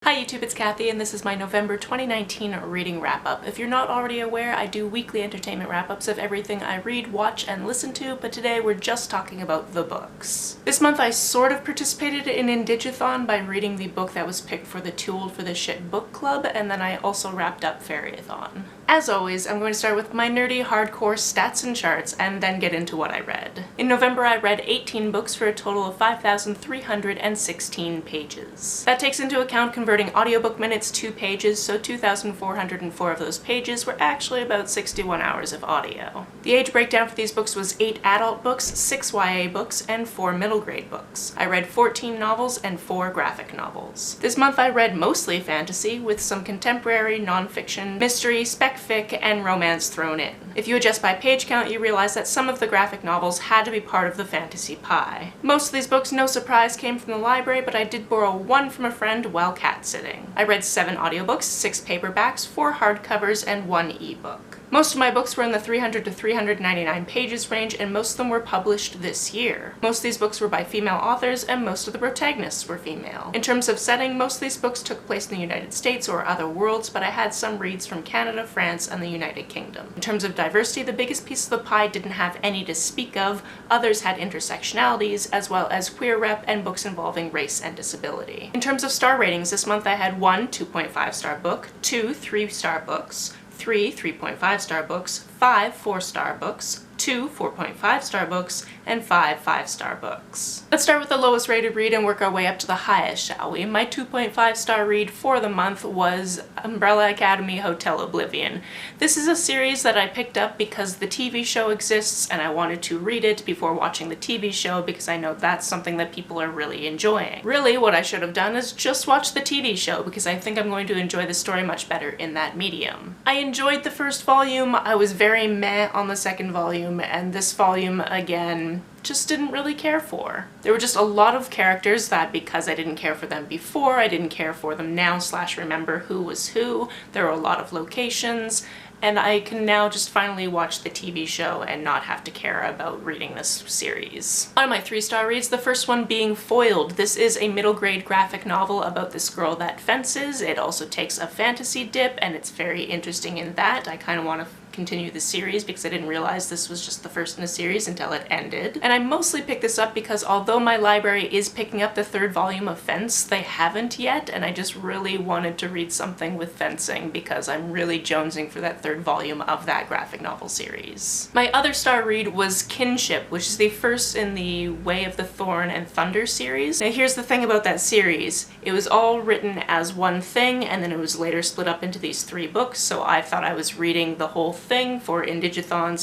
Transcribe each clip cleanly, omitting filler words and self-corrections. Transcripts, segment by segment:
Hi YouTube, it's Kathy, and this is my November 2019 reading wrap-up. If you're not already aware, I do weekly entertainment wrap-ups of everything I read, watch, and listen to, but today we're just talking about the books. This month I sort of participated in Indigathon by reading the book that was picked for the Too Old for This Shit book club, and then I also wrapped up Fairyathon. As always, I'm going to start with my nerdy, hardcore stats and charts, and then get into what I read. In November, I read 18 books for a total of 5,316 pages. That takes into account converting audiobook minutes to pages, so 2,404 of those pages were actually about 61 hours of audio. The age breakdown for these books was 8 adult books, 6 YA books, and 4 middle grade books. I read 14 novels and 4 graphic novels. This month I read mostly fantasy, with some contemporary, nonfiction, mystery, spec fic, and romance thrown in. If you adjust by page count, you realize that some of the graphic novels had to be part of the fantasy pie. Most of these books, no surprise, came from the library, but I did borrow one from a friend while cat-sitting. I read 7 audiobooks, 6 paperbacks, 4 hardcovers, and 1 ebook. Most of my books were in the 300 to 399 pages range, and most of them were published this year. Most of these books were by female authors, and most of the protagonists were female. In terms of setting, most of these books took place in the United States or other worlds, but I had some reads from Canada, France, and the United Kingdom. In terms of diversity, the biggest piece of the pie didn't have any to speak of. Others had intersectionalities, as well as queer rep and books involving race and disability. In terms of star ratings, this month I had 1 2.5-star book, 2 3-star books, 3 3.5-star books, 5 4-star books, 2 4.5-star books, and 5 5-star books. Let's start with the lowest rated read and work our way up to the highest, shall we? My 2.5-star read for the month was Umbrella Academy Hotel Oblivion. This is a series that I picked up because the TV show exists and I wanted to read it before watching the TV show because I know that's something that people are really enjoying. Really, what I should have done is just watch the TV show because I think I'm going to enjoy the story much better in that medium. I enjoyed the first volume, I was very meh on the second volume, and this volume, again, just didn't really care for. There were just a lot of characters that, because I didn't care for them before, I didn't care for them now / remember who was who. There were a lot of locations, and I can now just finally watch the TV show and not have to care about reading this series. On my 3-star reads, the first one being Foiled. This is a middle grade graphic novel about this girl that fences. It also takes a fantasy dip, and it's very interesting in that. I kind of want to continue the series because I didn't realize this was just the first in a series until it ended. And I mostly picked this up because although my library is picking up the 3rd volume of Fence, they haven't yet, and I just really wanted to read something with fencing because I'm really jonesing for that 3rd volume of that graphic novel series. My other star read was Kinship, which is the first in the Way of the Thorn and Thunder series. Now here's the thing about that series. It was all written as one thing, and then it was later split up into these 3 books, so I thought I was reading the whole thing for Indigathon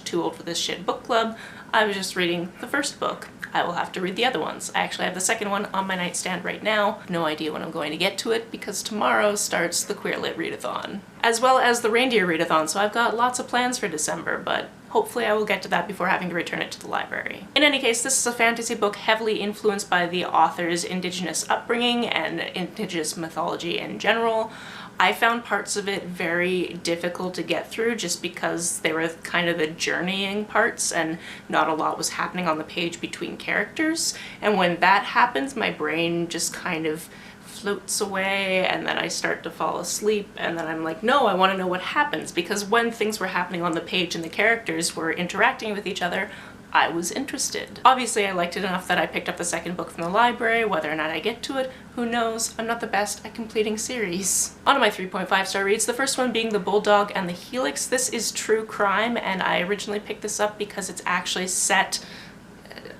/ Too Old for This Shit book club. I was just reading the first book. I will have to read the other ones. I actually have the second one on my nightstand right now. No idea when I'm going to get to it because tomorrow starts the Queer Lit Readathon, as well as the Reindeer Readathon, so I've got lots of plans for December, but hopefully I will get to that before having to return it to the library. In any case, this is a fantasy book heavily influenced by the author's Indigenous upbringing and Indigenous mythology in general. I found parts of it very difficult to get through just because they were kind of the journeying parts and not a lot was happening on the page between characters. And when that happens, my brain just kind of floats away, and then I start to fall asleep, and then I'm like, no, I want to know what happens, because when things were happening on the page and the characters were interacting with each other, I was interested. Obviously, I liked it enough that I picked up the second book from the library. Whether or not I get to it, who knows? I'm not the best at completing series. On to my 3.5-star reads, the first one being The Bulldog and the Helix. This is true crime, and I originally picked this up because it's actually set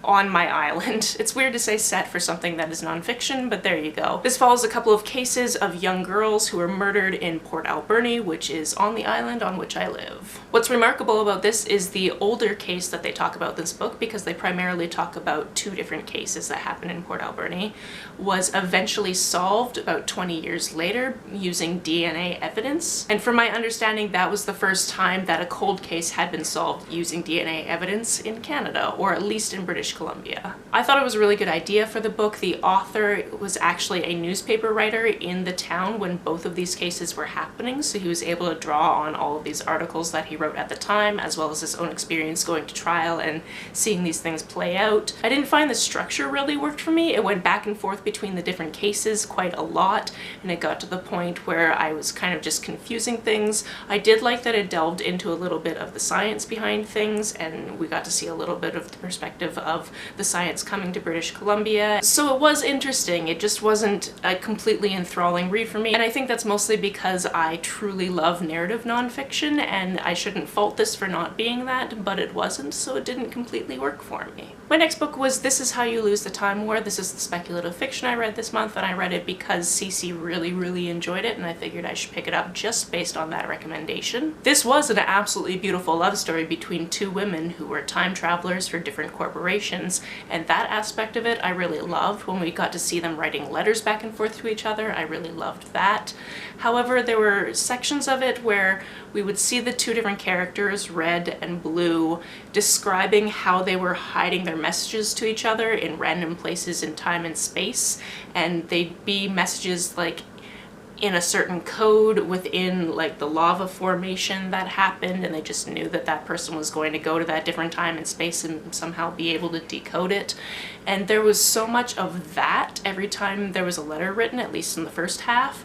on my island. It's weird to say set for something that is nonfiction, but there you go. This follows a couple of cases of young girls who were murdered in Port Alberni, which is on the island on which I live. What's remarkable about this is the older case that they talk about in this book, because they primarily talk about 2 different cases that happened in Port Alberni, was eventually solved about 20 years later using DNA evidence. And from my understanding, that was the first time that a cold case had been solved using DNA evidence in Canada, or at least in British British Columbia. I thought it was a really good idea for the book. The author was actually a newspaper writer in the town when both of these cases were happening, so he was able to draw on all of these articles that he wrote at the time, as well as his own experience going to trial and seeing these things play out. I didn't find the structure really worked for me. It went back and forth between the different cases quite a lot, and it got to the point where I was kind of just confusing things. I did like that it delved into a little bit of the science behind things, and we got to see a little bit of the perspective of the science coming to British Columbia. So it was interesting. It just wasn't a completely enthralling read for me, and I think that's mostly because I truly love narrative nonfiction, and I shouldn't fault this for not being that, but it wasn't, so it didn't completely work for me. My next book was This Is How You Lose the Time War. This is the speculative fiction I read this month, and I read it because Cece really enjoyed it, and I figured I should pick it up just based on that recommendation. This was an absolutely beautiful love story between two women who were time travelers for different corporations, and that aspect of it I really loved. When we got to see them writing letters back and forth to each other, I really loved that. However, there were sections of it where we would see the two different characters, Red and Blue, describing how they were hiding their messages to each other in random places in time and space, and they'd be messages like in a certain code within like the lava formation that happened, and they just knew that that person was going to go to that different time and space and somehow be able to decode it. And there was so much of that every time there was a letter written, at least in the first half,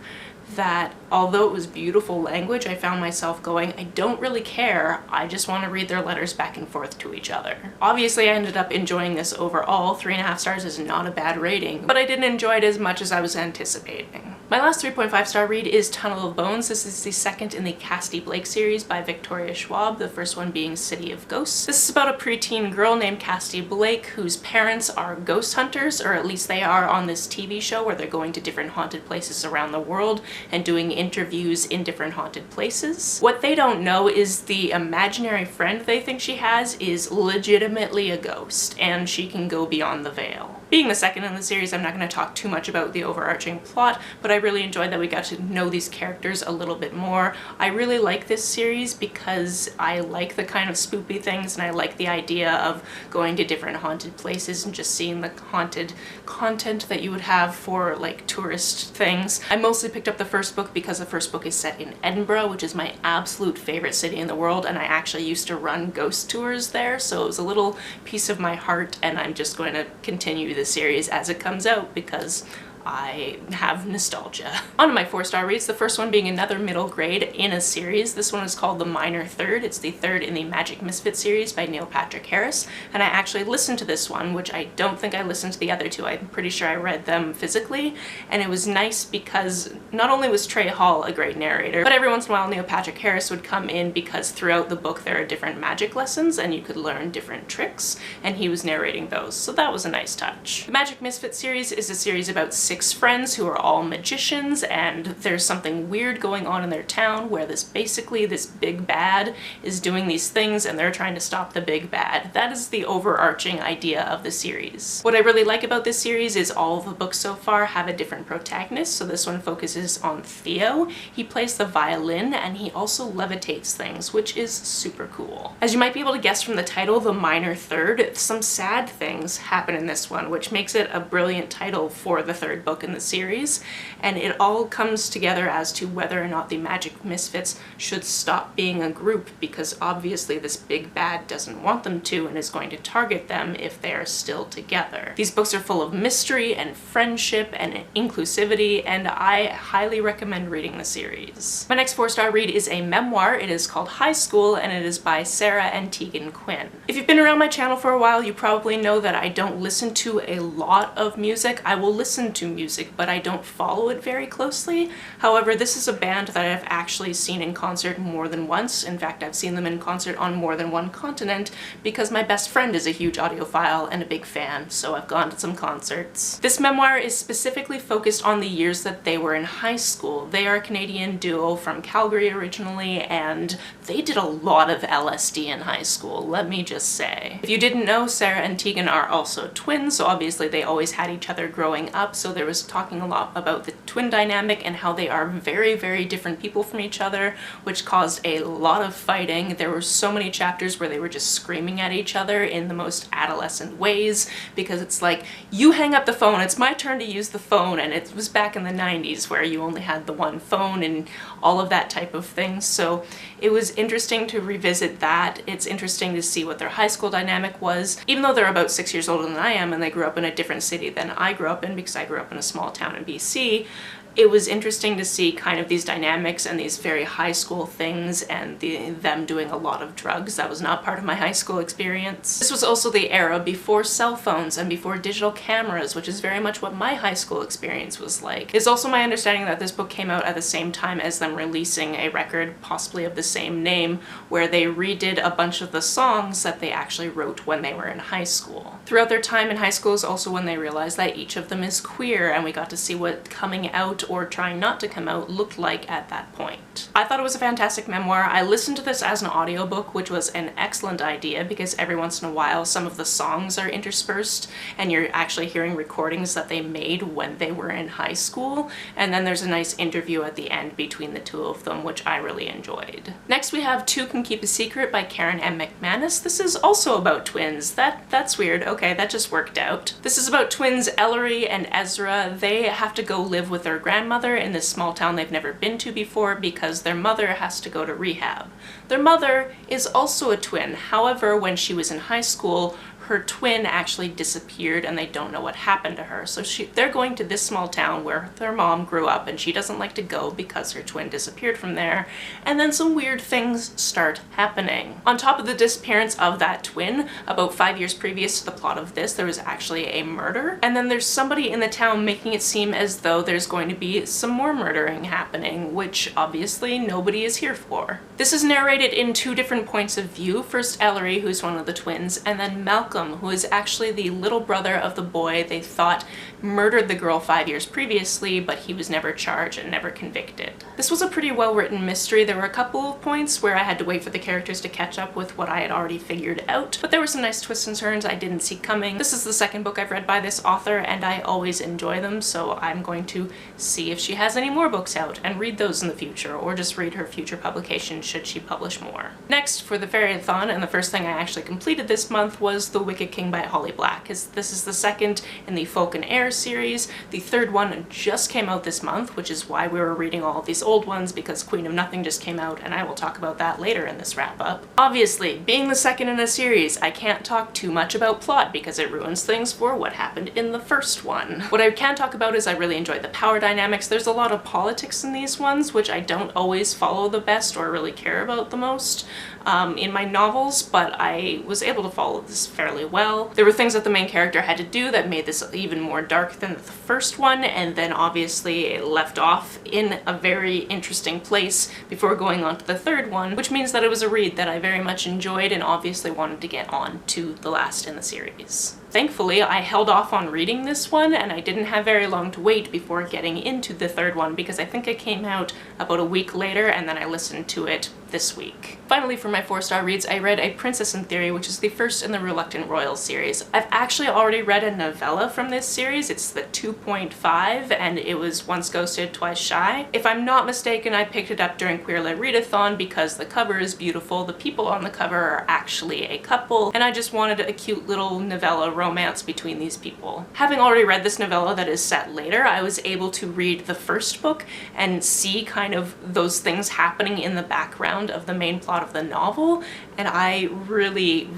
that although it was beautiful language, I found myself going, I don't really care, I just want to read their letters back and forth to each other. Obviously I ended up enjoying this overall. 3.5 stars is not a bad rating, but I didn't enjoy it as much as I was anticipating. My last 3.5 star read is Tunnel of Bones. This is the second in the Casty Blake series by Victoria Schwab, the first one being City of Ghosts. This is about a preteen girl named Casty Blake whose parents are ghost hunters, or at least they are on this TV show where they're going to different haunted places around the world and doing interviews in different haunted places. What they don't know is the imaginary friend they think she has is legitimately a ghost, and she can go beyond the veil. Being the second in the series, I'm not going to talk too much about the overarching plot, but I really enjoyed that we got to know these characters a little bit more. I really like this series because I like the kind of spoopy things, and I like the idea of going to different haunted places and just seeing the haunted content that you would have for like tourist things. I mostly picked up the first book because the first book is set in Edinburgh, which is my absolute favorite city in the world, and I actually used to run ghost tours there, so it was a little piece of my heart, and I'm just going to continue the series as it comes out because I have nostalgia. On to my 4-star reads, the first one being another middle grade in a series. This one is called The Minor Third. It's the third in the Magic Misfits series by Neil Patrick Harris, and I actually listened to this one, which I don't think I listened to the other two. I'm pretty sure I read them physically, and it was nice because not only was Trey Hall a great narrator, but every once in a while Neil Patrick Harris would come in because throughout the book there are different magic lessons and you could learn different tricks, and he was narrating those, so that was a nice touch. The Magic Misfits series is a series about 6 friends who are all magicians, and there's something weird going on in their town where this big bad is doing these things and they're trying to stop the big bad. That is the overarching idea of the series. What I really like about this series is all of the books so far have a different protagonist. So this one focuses on Theo. He plays the violin and he also levitates things, which is super cool. As you might be able to guess from the title, The Minor Third, some sad things happen in this one, which makes it a brilliant title for the third book in the series, and it all comes together as to whether or not the Magic Misfits should stop being a group, because obviously this big bad doesn't want them to and is going to target them if they are still together. These books are full of mystery and friendship and inclusivity, and I highly recommend reading the series. My next 4-star read is a memoir. It is called High School, and it is by Sarah and Tegan Quinn. If you've been around my channel for a while, you probably know that I don't listen to a lot of music. I will listen to music, but I don't follow it very closely. However, this is a band that I've actually seen in concert more than once. In fact, I've seen them in concert on more than one continent because my best friend is a huge audiophile and a big fan, so I've gone to some concerts. This memoir is specifically focused on the years that they were in high school. They are a Canadian duo from Calgary originally, and they did a lot of LSD in high school, let me just say. If you didn't know, Sarah and Tegan are also twins, so obviously they always had each other growing up, so there there was talking a lot about the twin dynamic and how they are very, very different people from each other, which caused a lot of fighting. There were so many chapters where they were just screaming at each other in the most adolescent ways, because it's like, you hang up the phone, it's my turn to use the phone, and it was back in the 90s where you only had the one phone and all of that type of thing. So it was interesting to revisit that. It's interesting to see what their high school dynamic was, even though they're about 6 years older than I am and they grew up in a different city than I grew up in, because I grew up in a small town in BC. It was interesting to see kind of these dynamics and these very high school things and them doing a lot of drugs. That was not part of my high school experience. This was also the era before cell phones and before digital cameras, which is very much what my high school experience was like. It's also my understanding that this book came out at the same time as them releasing a record, possibly of the same name, where they redid a bunch of the songs that they actually wrote when they were in high school. Throughout their time in high school is also when they realized that each of them is queer, and we got to see what coming out or trying not to come out looked like at that point. I thought it was a fantastic memoir. I listened to this as an audiobook, which was an excellent idea because every once in a while some of the songs are interspersed and you're actually hearing recordings that they made when they were in high school, and then there's a nice interview at the end between the two of them, which I really enjoyed. Next we have Two Can Keep a Secret by Karen M. McManus. This is also about twins. That's weird. Okay, that just worked out. This is about twins Ellery and Ezra. They have to go live with their grandmother in this small town they've never been to before because their mother has to go to rehab. Their mother is also a twin. However, when she was in high school, her twin actually disappeared and they don't know what happened to her. So they're going to this small town where their mom grew up, and she doesn't like to go because her twin disappeared from there. And then some weird things start happening. On top of the disappearance of that twin, about 5 years previous to the plot of this, there was actually a murder. And then there's somebody in the town making it seem as though there's going to be some more murdering happening, which obviously nobody is here for. This is narrated in two different points of view. First Ellery, who's one of the twins, and then Malcolm, who is actually the little brother of the boy they thought murdered the girl 5 years previously, but he was never charged and never convicted. This was a pretty well-written mystery. There were a couple of points where I had to wait for the characters to catch up with what I had already figured out, but there were some nice twists and turns I didn't see coming. This is the second book I've read by this author, and I always enjoy them, so I'm going to see if she has any more books out and read those in the future, or just read her future publications should she publish more. Next, for the Fairy-a-thon, and the first thing I actually completed this month, was The Wicked King by Holly Black. This is the second in the Folk and Air series. The third one just came out this month, which is why we were reading all of these old ones, because Queen of Nothing just came out, and I will talk about that later in this wrap-up. Obviously, being the second in a series, I can't talk too much about plot because it ruins things for what happened in the first one. What I can talk about is I really enjoyed the power dynamics. There's a lot of politics in these ones, which I don't always follow the best or really care about the most in my novels, but I was able to follow this fairly well. There were things that the main character had to do that made this even more dark than the first one, and then obviously it left off in a very interesting place before going on to the third one, which means that it was a read that I very much enjoyed and obviously wanted to get on to the last in the series. Thankfully, I held off on reading this one, and I didn't have very long to wait before getting into the third one, because I think it came out about a week later, and then I listened to it this week. Finally, for my 4-star reads, I read A Princess in Theory, which is the first in the Reluctant Royals series. I've actually already read a novella from this series. It's the 2.5, and it was Once Ghosted, Twice Shy. If I'm not mistaken, I picked it up during Queer Lit Readathon because the cover is beautiful, the people on the cover are actually a couple, and I just wanted a cute little novella romance between these people. Having already read this novella that is set later, I was able to read the first book and see kind of those things happening in the background of the main plot of the novel, and I really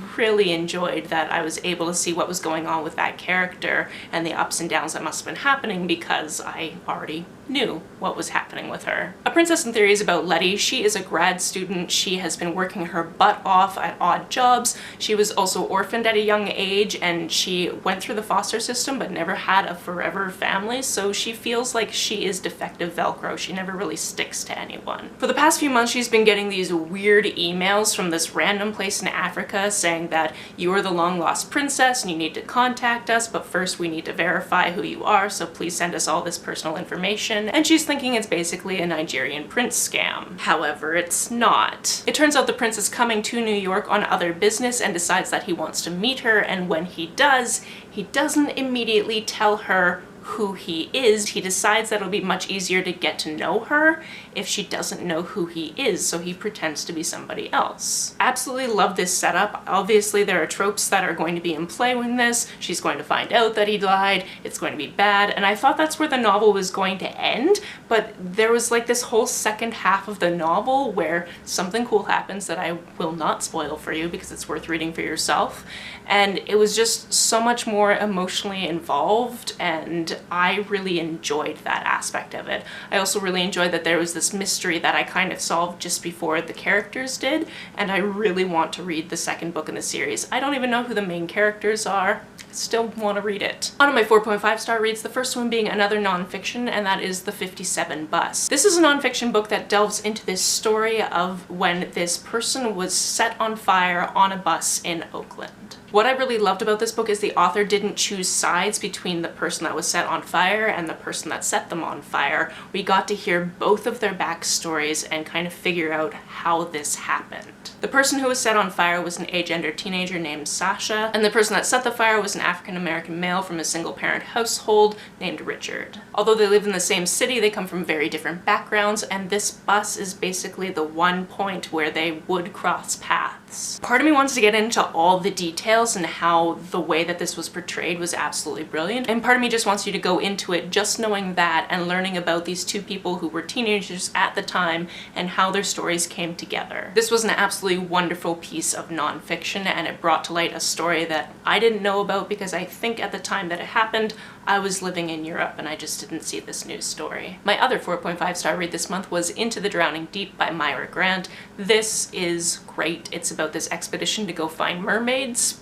enjoyed that I was able to see what was going on with that character and the ups and downs that must have been happening because I already knew what was happening with her. A Princess in Theory is about Letty. She is a grad student. She has been working her butt off at odd jobs. She was also orphaned at a young age, and she went through the foster system but never had a forever family, so she feels like she is defective Velcro. She never really sticks to anyone. For the past few months, she's been getting these weird emails from this random place in Africa saying that you are the long-lost princess and you need to contact us, but first we need to verify who you are, so please send us all this personal information. And she's thinking it's basically a Nigerian prince scam. However, it's not. It turns out the prince is coming to New York on other business and decides that he wants to meet her, and when he does, he doesn't immediately tell her who he is, he decides that it'll be much easier to get to know her if she doesn't know who he is, so he pretends to be somebody else. Absolutely love this setup. Obviously there are tropes that are going to be in play with this. She's going to find out that he lied, it's going to be bad, and I thought that's where the novel was going to end, but there was like this whole second half of the novel where something cool happens that I will not spoil for you because it's worth reading for yourself, and it was just so much more emotionally involved, and I really enjoyed that aspect of it. I also really enjoyed that there was this mystery that I kind of solved just before the characters did, and I really want to read the second book in the series. I don't even know who the main characters are. I still want to read it. On to my 4.5 star reads, the first one being another nonfiction, and that is The 57 Bus. This is a nonfiction book that delves into this story of when this person was set on fire on a bus in Oakland. What I really loved about this book is the author didn't choose sides between the person that was set on fire and the person that set them on fire. We got to hear both of their backstories and kind of figure out how this happened. The person who was set on fire was an agender teenager named Sasha, and the person that set the fire was an African-American male from a single-parent household named Richard. Although they live in the same city, they come from very different backgrounds, and this bus is basically the one point where they would cross paths. Part of me wants to get into all the details and how the way that this was portrayed was absolutely brilliant, and part of me just wants you to go into it just knowing that and learning about these two people who were teenagers at the time and how their stories came together. This was an absolutely wonderful piece of nonfiction, and it brought to light a story that I didn't know about because I think at the time that it happened, I was living in Europe and I just didn't see this news story. My other 4.5 star read this month was Into the Drowning Deep by Myra Grant. This is great. It's about this expedition to go find mermaids,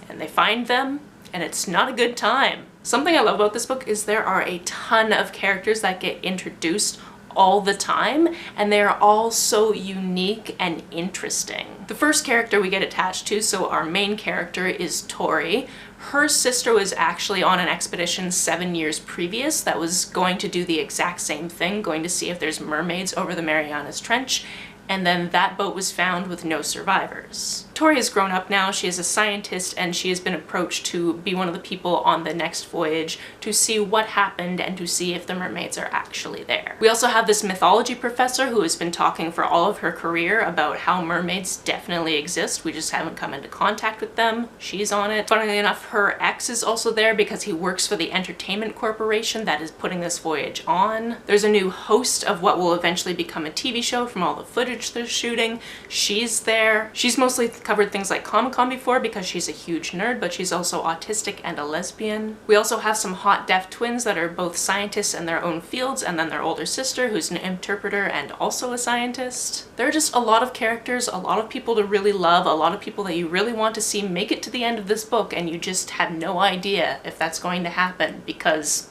and they find them, and it's not a good time. Something I love about this book is there are a ton of characters that get introduced all the time, and they are all so unique and interesting. The first character we get attached to, so our main character, is Tori. Her sister was actually on an expedition 7 years previous that was going to do the exact same thing, going to see if there's mermaids over the Marianas Trench, and then that boat was found with no survivors. Tori has grown up now, she is a scientist, and she has been approached to be one of the people on the next voyage to see what happened and to see if the mermaids are actually there. We also have this mythology professor who has been talking for all of her career about how mermaids definitely exist, we just haven't come into contact with them. She's on it. Funnily enough, her ex is also there because he works for the entertainment corporation that is putting this voyage on. There's a new host of what will eventually become a TV show from all the footage they're shooting. She's there. She's mostly covered things like Comic-Con before because she's a huge nerd, but she's also autistic and a lesbian. We also have some hot deaf twins that are both scientists in their own fields, and then their older sister who's an interpreter and also a scientist. There are just a lot of characters, a lot of people to really love, a lot of people that you really want to see make it to the end of this book, and you just have no idea if that's going to happen because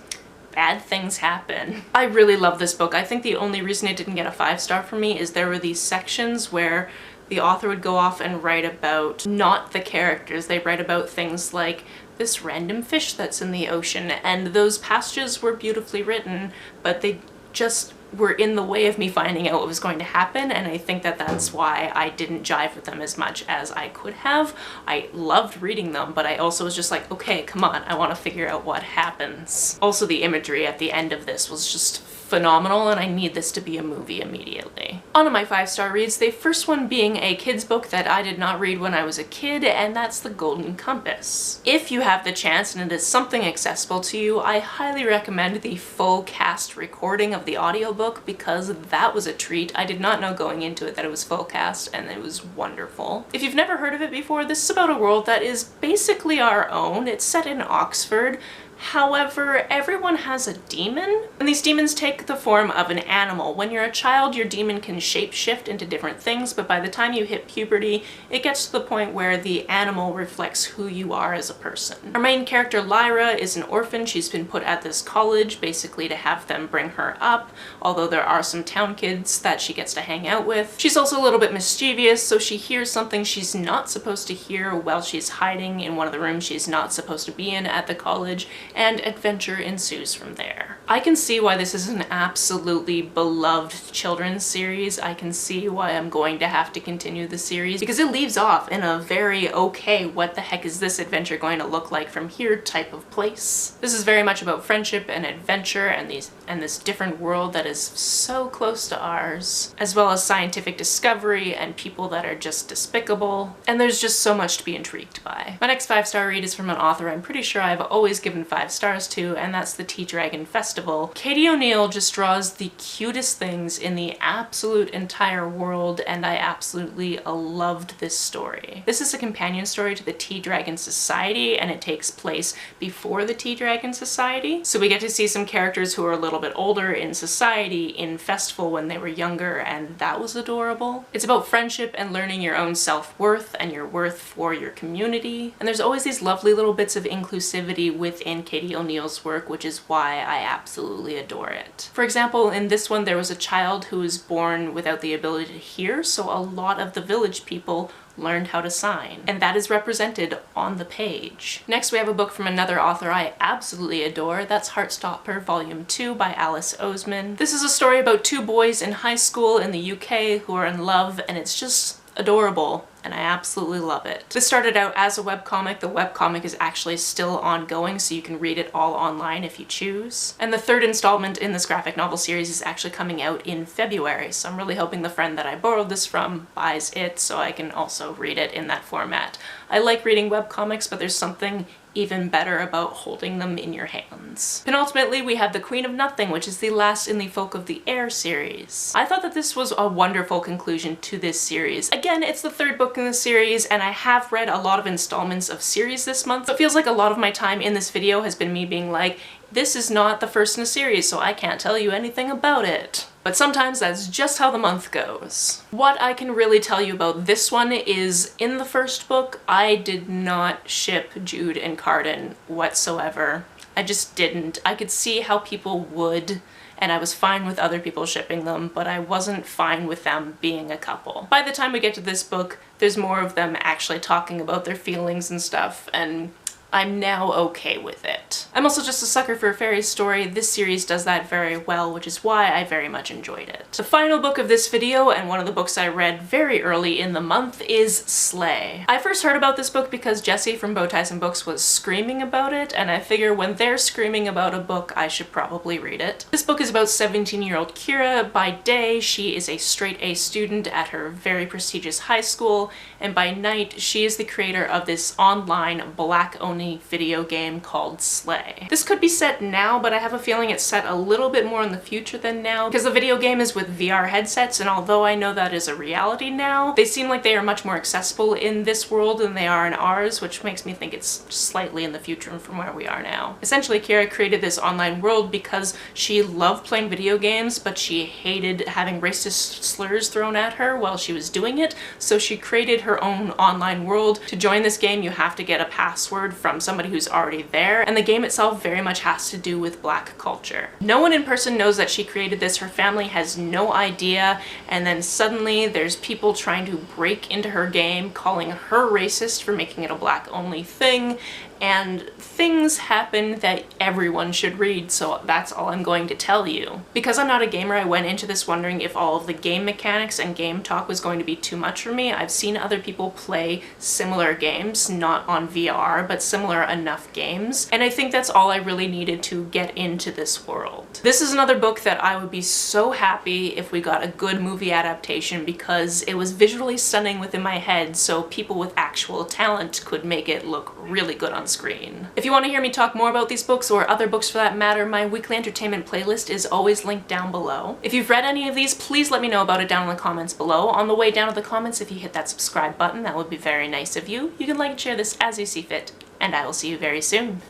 bad things happen. I really love this book. I think the only reason it didn't get a 5-star for me is there were these sections where the author would go off and write about not the characters. They write about things like this random fish that's in the ocean, and those passages were beautifully written, but they just were in the way of me finding out what was going to happen, and I think that that's why I didn't jive with them as much as I could have. I loved reading them, but I also was just like, okay, come on, I want to figure out what happens. Also, the imagery at the end of this was just phenomenal, and I need this to be a movie immediately. On to my 5-star reads, the first one being a kid's book that I did not read when I was a kid, and that's The Golden Compass. If you have the chance and it is something accessible to you, I highly recommend the full cast recording of the audiobook because that was a treat. I did not know going into it that it was full cast, and it was wonderful. If you've never heard of it before, this is about a world that is basically our own. It's set in Oxford. However, everyone has a demon, and these demons take the form of an animal. When you're a child, your demon can shape-shift into different things, but by the time you hit puberty, it gets to the point where the animal reflects who you are as a person. Our main character, Lyra, is an orphan. She's been put at this college, basically to have them bring her up, although there are some town kids that she gets to hang out with. She's also a little bit mischievous, so she hears something she's not supposed to hear while she's hiding in one of the rooms she's not supposed to be in at the college, and adventure ensues from there. I can see why this is an absolutely beloved children's series. I can see why I'm going to have to continue the series because it leaves off in a very okay, what the heck is this adventure going to look like from here type of place. This is very much about friendship and adventure and this different world that is so close to ours, as well as scientific discovery and people that are just despicable. And there's just so much to be intrigued by. My next 5-star read is from an author I'm pretty sure I've always given 5 stars to, and that's the Tea Dragon Festival. Katie O'Neill just draws the cutest things in the absolute entire world, and I absolutely loved this story. This is a companion story to the Tea Dragon Society, and it takes place before the Tea Dragon Society. So we get to see some characters who are a little bit older in society in Festival when they were younger, and that was adorable. It's about friendship and learning your own self-worth and your worth for your community. And there's always these lovely little bits of inclusivity within Katie O'Neill's work, which is why I absolutely adore it. For example, in this one there was a child who was born without the ability to hear, so a lot of the village people learned how to sign, and that is represented on the page. Next we have a book from another author I absolutely adore. That's Heartstopper Volume 2 by Alice Oseman. This is a story about 2 boys in high school in the UK who are in love, and it's just adorable, and I absolutely love it. This started out as a webcomic. The webcomic is actually still ongoing, so you can read it all online if you choose. And the 3rd installment in this graphic novel series is actually coming out in February, so I'm really hoping the friend that I borrowed this from buys it so I can also read it in that format. I like reading webcomics, but there's something even better about holding them in your hands. Penultimately, we have The Queen of Nothing, which is the last in the Folk of the Air series. I thought that this was a wonderful conclusion to this series. Again, it's the 3rd book in the series, and I have read a lot of installments of series this month, so it feels like a lot of my time in this video has been me being like, this is not the first in a series, so I can't tell you anything about it. But sometimes that's just how the month goes. What I can really tell you about this one is, in the first book, I did not ship Jude and Cardan whatsoever. I just didn't. I could see how people would, and I was fine with other people shipping them, but I wasn't fine with them being a couple. By the time we get to this book, there's more of them actually talking about their feelings and stuff, and I'm now okay with it. I'm also just a sucker for a fairy story. This series does that very well, which is why I very much enjoyed it. The final book of this video, and one of the books I read very early in the month, is Slay. I first heard about this book because Jessie from Bowties and Books was screaming about it, and I figure when they're screaming about a book, I should probably read it. This book is about 17-year-old Kira. By day, she is a straight A student at her very prestigious high school, and by night, she is the creator of this online black-only video game called Slay. This could be set now, but I have a feeling it's set a little bit more in the future than now, because the video game is with VR headsets, and although I know that is a reality now, they seem like they are much more accessible in this world than they are in ours, which makes me think it's slightly in the future from where we are now. Essentially, Kira created this online world because she loved playing video games, but she hated having racist slurs thrown at her while she was doing it, so she created her own online world. To join this game, you have to get a password from somebody who's already there, and the game itself very much has to do with black culture. No one in person knows that she created this, her family has no idea, and then suddenly there's people trying to break into her game, calling her racist for making it a black-only thing, and things happen that everyone should read, so that's all I'm going to tell you. Because I'm not a gamer, I went into this wondering if all of the game mechanics and game talk was going to be too much for me. I've seen other people play similar games, not on VR, but similar enough games, and I think that's all I really needed to get into this world. This is another book that I would be so happy if we got a good movie adaptation, because it was visually stunning within my head, so people with actual talent could make it look really good on screen. If you want to hear me talk more about these books, or other books for that matter, my weekly entertainment playlist is always linked down below. If you've read any of these, please let me know about it down in the comments below. On the way down to the comments, if you hit that subscribe button, that would be very nice of you. You can like and share this as you see fit, and I will see you very soon.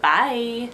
Bye!